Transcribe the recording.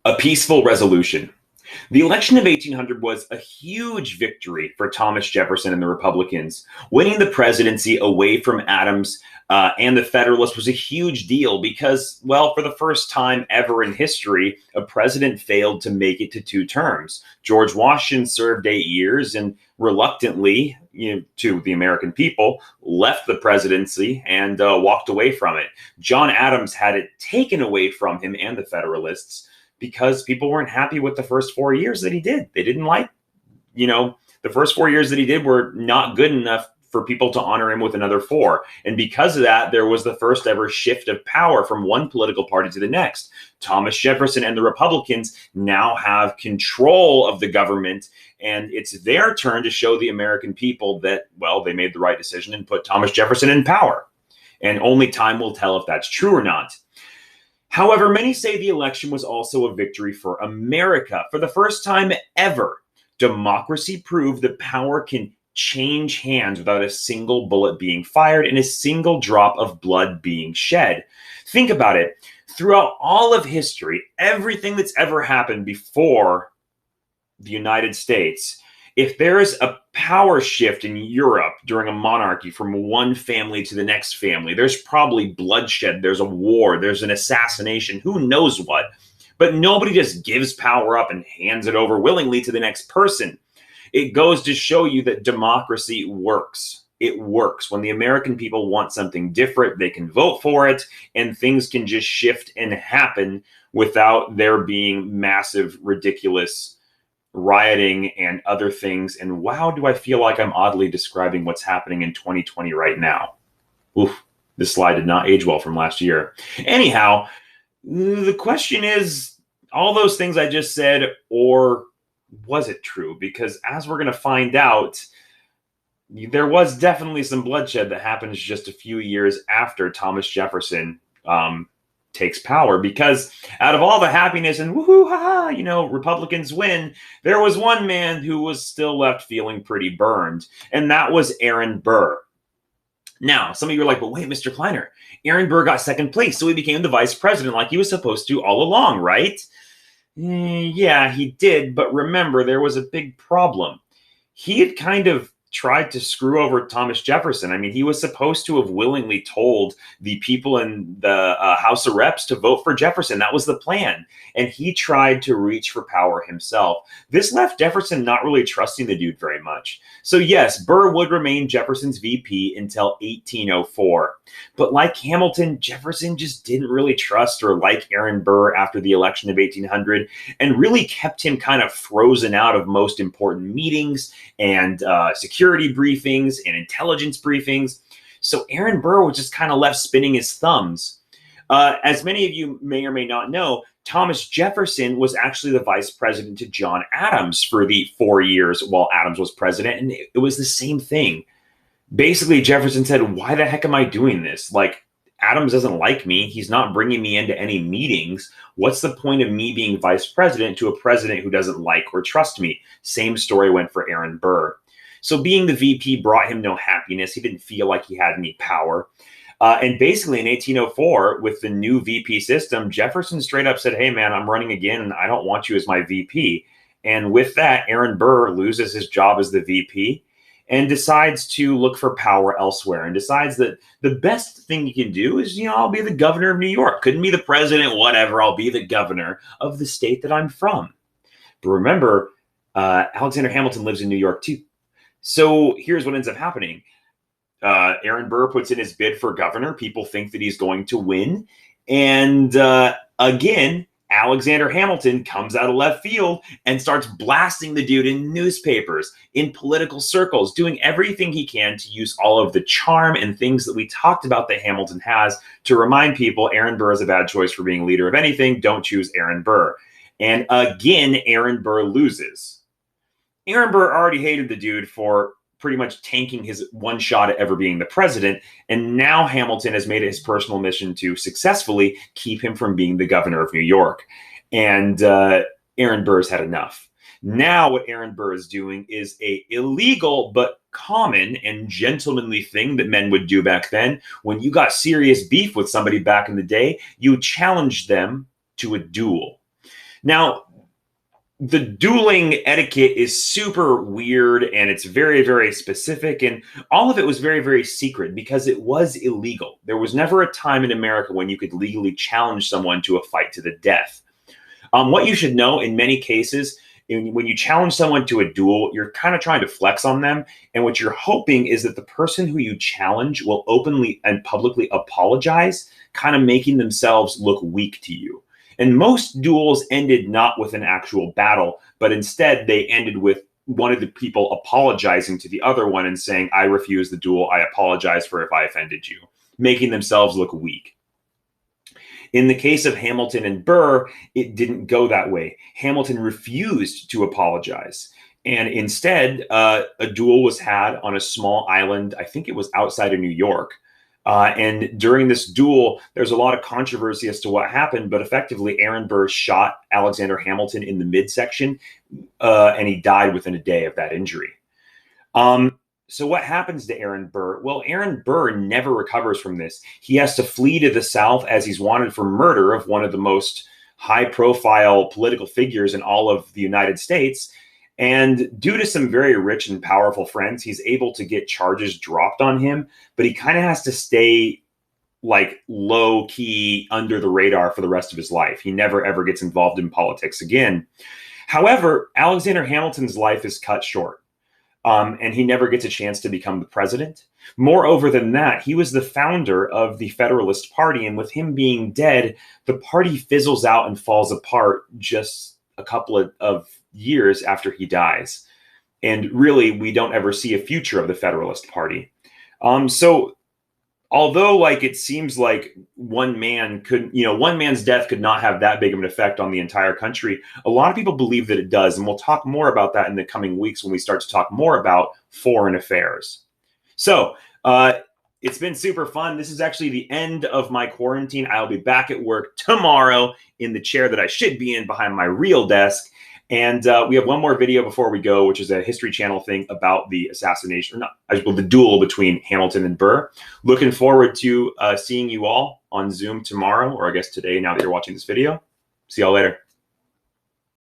A peaceful resolution. The election of 1800 was a huge victory for Thomas Jefferson and the Republicans. Winning the presidency away from Adams and the Federalists was a huge deal because, well, for the first time ever in history, a president failed to make it to two terms. George Washington served 8 years and reluctantly, to the American people, left the presidency and walked away from it. John Adams had it taken away from him and the Federalists because people weren't happy with the first 4 years that he did. They didn't like, the first 4 years that he did were not good enough for people to honor him with another four. And because of that, there was the first ever shift of power from one political party to the next. Thomas Jefferson and the Republicans now have control of the government, and it's their turn to show the American people that, well, they made the right decision and put Thomas Jefferson in power. And only time will tell if that's true or not. However, many say the election was also a victory for America. For the first time ever, democracy proved that power can change hands without a single bullet being fired and a single drop of blood being shed. Think about it. Throughout all of history, everything that's ever happened before the United States, if there is a power shift in Europe during a monarchy from one family to the next family, there's probably bloodshed, there's a war, there's an assassination, who knows what. But nobody just gives power up and hands it over willingly to the next person. It goes to show you that democracy works. It works. When the American people want something different, they can vote for it, and things can just shift and happen without there being massive, ridiculous rioting and other things. And wow, do I feel like I'm oddly describing what's happening in 2020 right now. Oof, this slide did not age well from last year. Anyhow, the question is, all those things I just said, or was it true? Because as we're going to find out, there was definitely some bloodshed that happens just a few years after Thomas Jefferson takes power, because out of all the happiness and woohoo, haha, Republicans win, there was one man who was still left feeling pretty burned, and that was Aaron Burr. Now, some of you are like, but wait, Mr. Kleiner, Aaron Burr got second place, so he became the vice president like he was supposed to all along, right? Yeah, he did, but remember, there was a big problem. He had kind of tried to screw over Thomas Jefferson. I mean, he was supposed to have willingly told the people in the House of Reps to vote for Jefferson. That was the plan. And he tried to reach for power himself. This left Jefferson not really trusting the dude very much. So yes, Burr would remain Jefferson's VP until 1804. But like Hamilton, Jefferson just didn't really trust or like Aaron Burr after the election of 1800, and really kept him kind of frozen out of most important meetings and security briefings and intelligence briefings. So Aaron Burr was just kind of left spinning his thumbs. As many of you may or may not know, Thomas Jefferson was actually the vice president to John Adams for the 4 years while Adams was president, and it was the same thing. Basically, Jefferson said, why the heck am I doing this? Like, Adams doesn't like me. He's not bringing me into any meetings. What's the point of me being vice president to a president who doesn't like or trust me? Same story went for Aaron Burr. So being the VP brought him no happiness. He didn't feel like he had any power. And basically in 1804, with the new VP system, Jefferson straight up said, hey, man, I'm running again, and I don't want you as my VP. And with that, Aaron Burr loses his job as the VP and decides to look for power elsewhere, and decides that the best thing he can do is, I'll be the governor of New York. Couldn't be the president, whatever. I'll be the governor of the state that I'm from. But remember, Alexander Hamilton lives in New York too. So here's what ends up happening. Aaron Burr puts in his bid for governor. People think that he's going to win. And again, Alexander Hamilton comes out of left field and starts blasting the dude in newspapers, in political circles, doing everything he can to use all of the charm and things that we talked about that Hamilton has to remind people Aaron Burr is a bad choice for being leader of anything. Don't choose Aaron Burr. And again, Aaron Burr loses. Aaron Burr already hated the dude for pretty much tanking his one shot at ever being the president. And now Hamilton has made it his personal mission to successfully keep him from being the governor of New York. And Aaron Burr's had enough. Now what Aaron Burr is doing is a illegal but common and gentlemanly thing that men would do back then. When you got serious beef with somebody back in the day, you challenged them to a duel. Now, the dueling etiquette is super weird, and it's very, very specific, and all of it was very, very secret because it was illegal. There was never a time in America when you could legally challenge someone to a fight to the death. What you should know in many cases, when you challenge someone to a duel, you're kind of trying to flex on them. And what you're hoping is that the person who you challenge will openly and publicly apologize, kind of making themselves look weak to you. And most duels ended not with an actual battle, but instead they ended with one of the people apologizing to the other one and saying, I refuse the duel. I apologize for if I offended you, making themselves look weak. In the case of Hamilton and Burr, it didn't go that way. Hamilton refused to apologize. And instead, a duel was had on a small island. I think it was outside of New York. And during this duel, there's a lot of controversy as to what happened, but effectively Aaron Burr shot Alexander Hamilton in the midsection, and he died within a day of that injury. So what happens to Aaron Burr? Well, Aaron Burr never recovers from this. He has to flee to the South as he's wanted for murder of one of the most high-profile political figures in all of the United States. And due to some very rich and powerful friends, he's able to get charges dropped on him, but he kind of has to stay like low key under the radar for the rest of his life. He never, ever gets involved in politics again. However, Alexander Hamilton's life is cut short. And he never gets a chance to become the president. Moreover than that, he was the founder of the Federalist Party. And with him being dead, the party fizzles out and falls apart just a couple of years after he dies. And really, we don't ever see a future of the Federalist Party. So although like it seems like one man's death could not have that big of an effect on the entire country, a lot of people believe that it does. And we'll talk more about that in the coming weeks when we start to talk more about foreign affairs. So it's been super fun. This is actually the end of my quarantine. I'll be back at work tomorrow in the chair that I should be in behind my real desk. And we have one more video before we go, which is a History Channel thing about the assassination, the duel between Hamilton and Burr. Looking forward to seeing you all on Zoom tomorrow, or I guess today, now that you're watching this video. See y'all later.